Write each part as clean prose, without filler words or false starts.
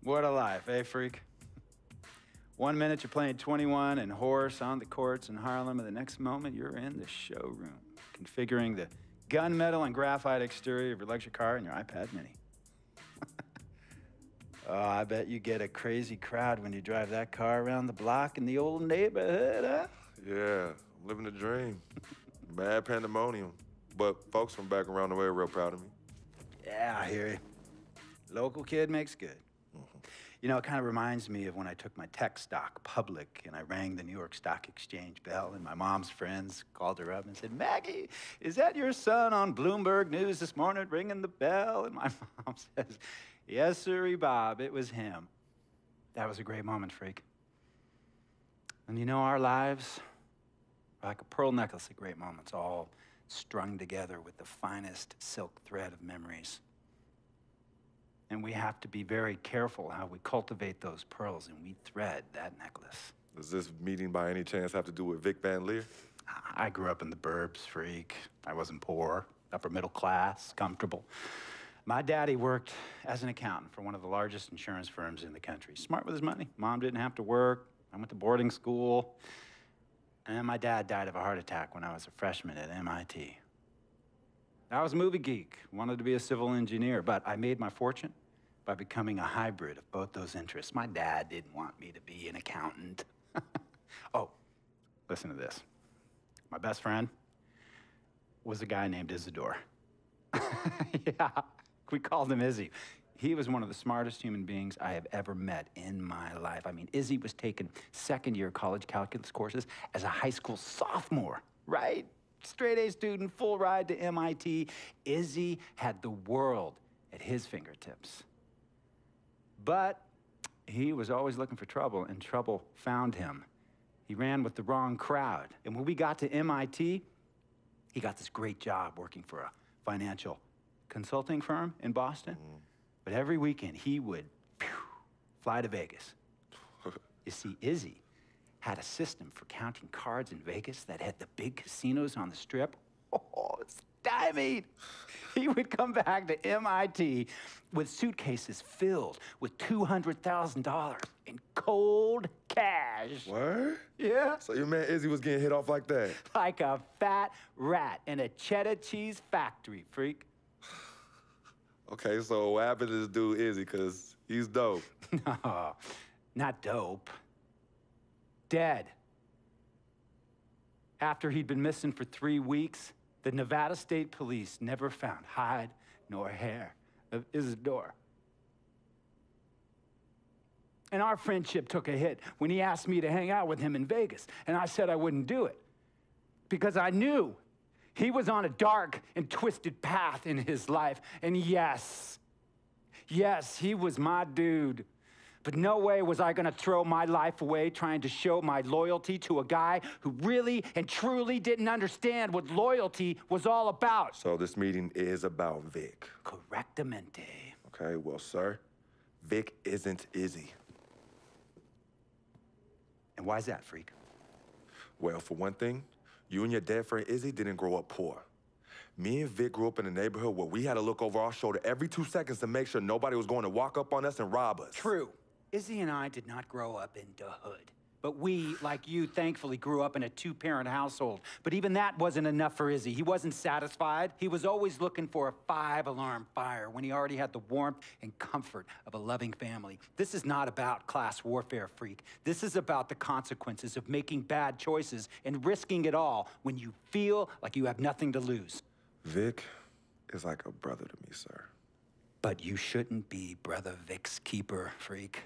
What a life, eh, freak? 1 minute you're playing 21 and horse on the courts in Harlem, and the next moment you're in the showroom, configuring the gunmetal and graphite exterior of your luxury car and your iPad mini. Oh, I bet you get a crazy crowd when you drive that car around the block in the old neighborhood, huh? Yeah, I'm living the dream. Mad pandemonium. But folks from back around the way are real proud of me. Yeah, I hear you. Local kid makes good. You know, it kind of reminds me of when I took my tech stock public and I rang the New York Stock Exchange bell, and my mom's friends called her up and said, "Maggie, is that your son on Bloomberg News this morning ringing the bell?" And my mom says, "Yes, sirree, Bob, it was him." That was a great moment, freak. And you know, our lives are like a pearl necklace of great moments, all strung together with the finest silk thread of memories. And we have to be very careful how we cultivate those pearls and we thread that necklace. Does this meeting by any chance have to do with Vic Van Leer? I grew up in the burbs, freak. I wasn't poor, upper middle class, comfortable. My daddy worked as an accountant for one of the largest insurance firms in the country. Smart with his money. Mom didn't have to work. I went to boarding school. And my dad died of a heart attack when I was a freshman at MIT. I was a movie geek, wanted to be a civil engineer, but I made my fortune by becoming a hybrid of both those interests. My dad didn't want me to be an accountant. Oh, listen to this. My best friend was a guy named Isidore. Yeah, we called him Izzy. He was one of the smartest human beings I have ever met in my life. I mean, Izzy was taking second-year college calculus courses as a high school sophomore, right? Straight-A student, full ride to MIT. Izzy had the world at his fingertips. But he was always looking for trouble, and trouble found him. He ran with the wrong crowd. And when we got to MIT, he got this great job working for a financial consulting firm in Boston. But every weekend, he would fly to Vegas. You see, Izzy had a system for counting cards in Vegas that had the big casinos on the Strip. Oh, stymied. He would come back to MIT with suitcases filled with $200,000 in cold cash. What? Yeah. So your man Izzy was getting hit off like that? Like a fat rat in a cheddar cheese factory, freak. Okay, so what happened to this dude Izzy, because he's dope? No, not dope. Dead. After he'd been missing for 3 weeks, the Nevada State Police never found hide nor hair of Isidore. And our friendship took a hit when he asked me to hang out with him in Vegas, and I said I wouldn't do it because I knew he was on a dark and twisted path in his life. And yes, he was my dude. But no way was I gonna throw my life away trying to show my loyalty to a guy who really and truly didn't understand what loyalty was all about. So this meeting is about Vic. Correctamente. Okay, well, sir, Vic isn't Izzy. And why's that, freak? Well, for one thing, you and your dead friend Izzy didn't grow up poor. Me and Vic grew up in a neighborhood where we had to look over our shoulder every 2 seconds to make sure nobody was going to walk up on us and rob us. True. Izzy and I did not grow up in the hood. But we, like you, thankfully grew up in a 2-parent household. But even that wasn't enough for Izzy. He wasn't satisfied. He was always looking for a 5-alarm fire when he already had the warmth and comfort of a loving family. This is not about class warfare, freak. This is about the consequences of making bad choices and risking it all when you feel like you have nothing to lose. Vic is like a brother to me, sir. But you shouldn't be Brother Vic's keeper, freak.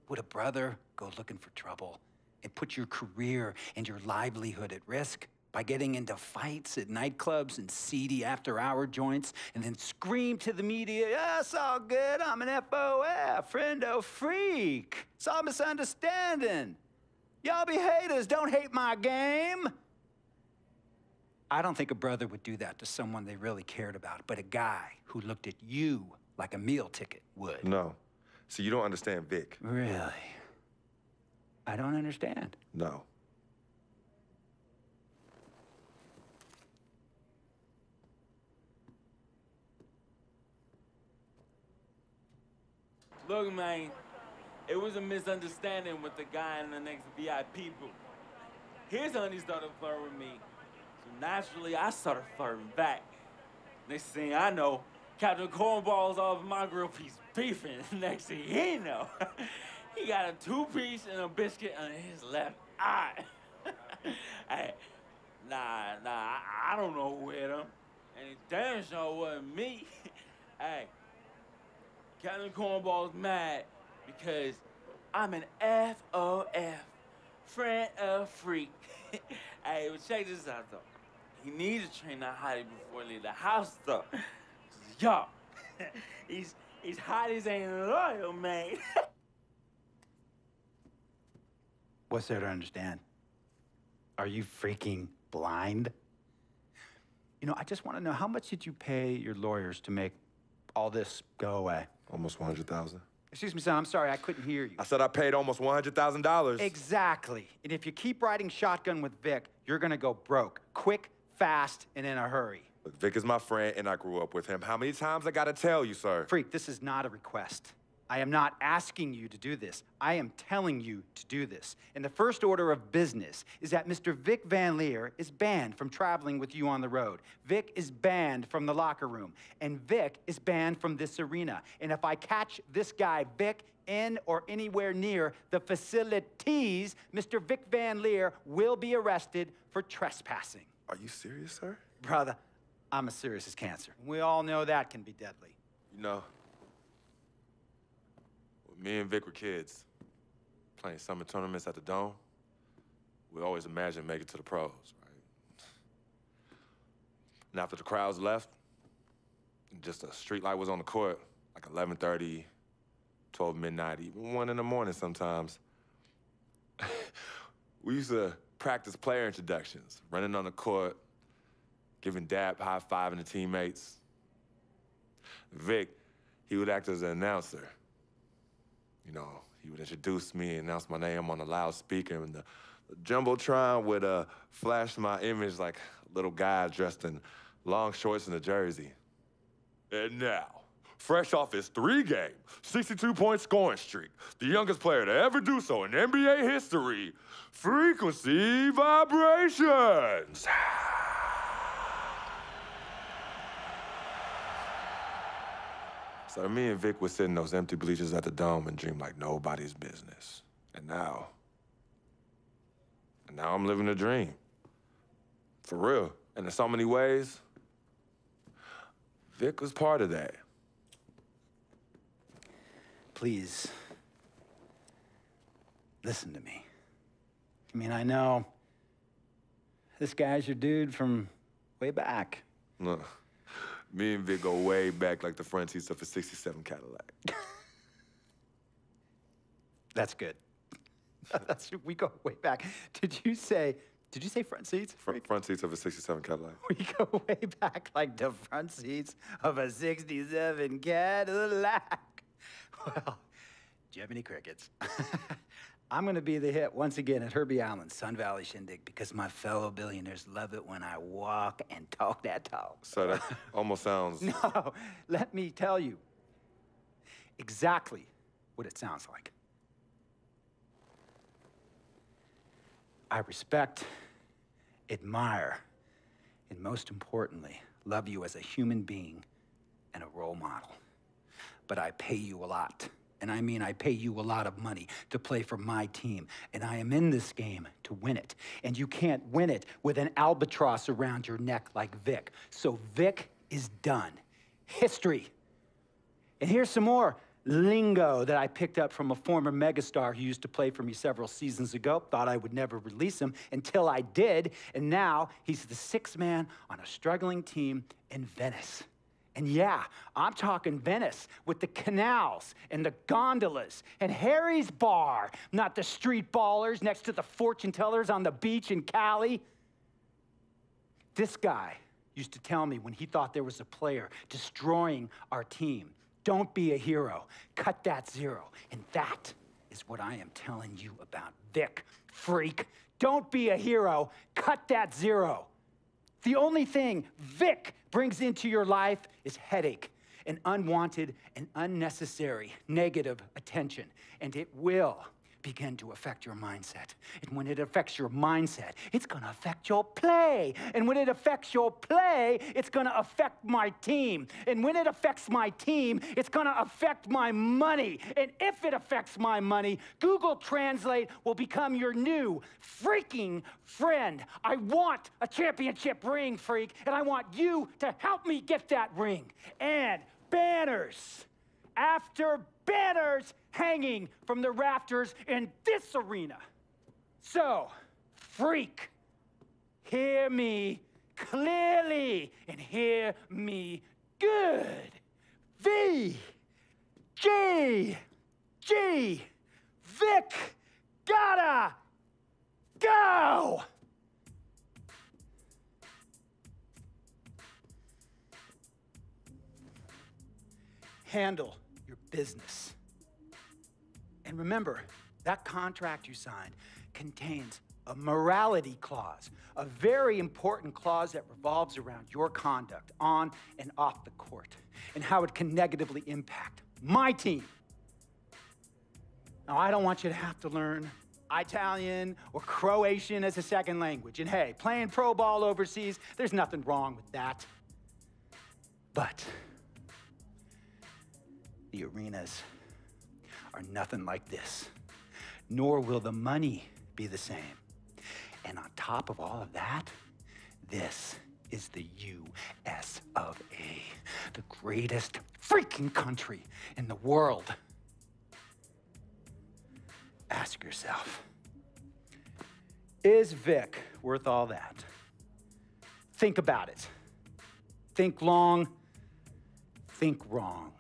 Would a brother go looking for trouble and put your career and your livelihood at risk by getting into fights at nightclubs and seedy after-hour joints and then scream to the media, "Yeah, it's all good, I'm an FOF, friendo freak. It's all misunderstanding. Y'all be haters, don't hate my game." I don't think a brother would do that to someone they really cared about, but a guy who looked at you like a meal ticket would. No. See, you don't understand Vic. Really? I don't understand. No. Look, man, it was a misunderstanding with the guy in the next VIP booth. His honey started flirting with me, so naturally I started flirting back. Next thing I know, Captain Cornball's off my grill piece beefing. Next thing he know, he got a 2-piece and a biscuit on his left eye. Hey, I don't know who hit him. And it damn sure wasn't me. Hey, Captain Cornball's mad because I'm an FOF, friend of freak. Hey, but check this out, though. He needs to train that hottie before he leave the house, though. Yo, he's hot as ain't loyal, man. What's there to understand? Are you freaking blind? You know, I just want to know, how much did you pay your lawyers to make all this go away? Almost 100,000. Excuse me, son, I'm sorry, I couldn't hear you. I said I paid almost $100,000. Exactly. And if you keep riding shotgun with Vic, you're gonna go broke. Quick, fast, and in a hurry. Look, Vic is my friend, and I grew up with him. How many times I gotta tell you, sir? Freak, this is not a request. I am not asking you to do this. I am telling you to do this. And the first order of business is that Mr. Vic Van Leer is banned from traveling with you on the road. Vic is banned from the locker room. And Vic is banned from this arena. And if I catch this guy, Vic, in or anywhere near the facilities, Mr. Vic Van Leer will be arrested for trespassing. Are you serious, sir? Brother, I'm as serious as cancer. We all know that can be deadly. You know, when me and Vic were kids, playing summer tournaments at the Dome, we always imagined making it to the pros, right? And after the crowds left, just a street light was on the court, like 11:30, 12 midnight, even 1 in the morning sometimes. We used to practice player introductions, running on the court, giving dab high-fiving the teammates. Vic, he would act as an announcer. You know, he would introduce me, announce my name on the loudspeaker, and the Jumbotron would flash my image like a little guy dressed in long shorts and a jersey. And now, fresh off his 3-game, 62-point scoring streak, the youngest player to ever do so in NBA history, Frequency Vibrations. So me and Vic would sit in those empty bleachers at the Dome and dream like nobody's business. And now I'm living a dream. For real. And in so many ways, Vic was part of that. Please, listen to me. I mean, I know this guy's your dude from way back. Look, me and Vic go way back like the front seats of a '67 Cadillac. That's good. We go way back. Did you say front seats? Front seats of a '67 Cadillac. We go way back like the front seats of a '67 Cadillac. Well, do you have any crickets? I'm gonna be the hit once again at Herbie Allen's Sun Valley Shindig because my fellow billionaires love it when I walk and talk that talk. So that almost sounds... No, let me tell you exactly what it sounds like. I respect, admire, and most importantly, love you as a human being and a role model. But I pay you a lot. And I mean, I pay you a lot of money to play for my team. And I am in this game to win it. And you can't win it with an albatross around your neck like Vic. So Vic is done. History. And here's some more lingo that I picked up from a former megastar who used to play for me several seasons ago. Thought I would never release him until I did. And now he's the 6th man on a struggling team in Venice. And yeah, I'm talking Venice with the canals and the gondolas and Harry's Bar, not the street ballers next to the fortune tellers on the beach in Cali. This guy used to tell me when he thought there was a player destroying our team, don't be a hero, cut that zero. And that is what I am telling you about Vic, freak. Don't be a hero, cut that zero. The only thing Vic brings into your life is headache. and unwanted and unnecessary negative attention, and it will begin to affect your mindset. And when it affects your mindset, it's gonna affect your play. And when it affects your play, it's gonna affect my team. And when it affects my team, it's gonna affect my money. And if it affects my money, Google Translate will become your new freaking friend. I want a championship ring, freak, and I want you to help me get that ring. And banners after banners hanging from the rafters in this arena. So, freak, hear me clearly and hear me good. V, G, Vic, gotta go. Handle your business. And remember, that contract you signed contains a morality clause, a very important clause that revolves around your conduct on and off the court, and how it can negatively impact my team. Now, I don't want you to have to learn Italian or Croatian as a second language. And hey, playing pro ball overseas, there's nothing wrong with that. But the arenas are nothing like this, nor will the money be the same. And on top of all of that, this is the US of A, the greatest freaking country in the world. Ask yourself, is Vic worth all that? Think about it. Think long, think wrong.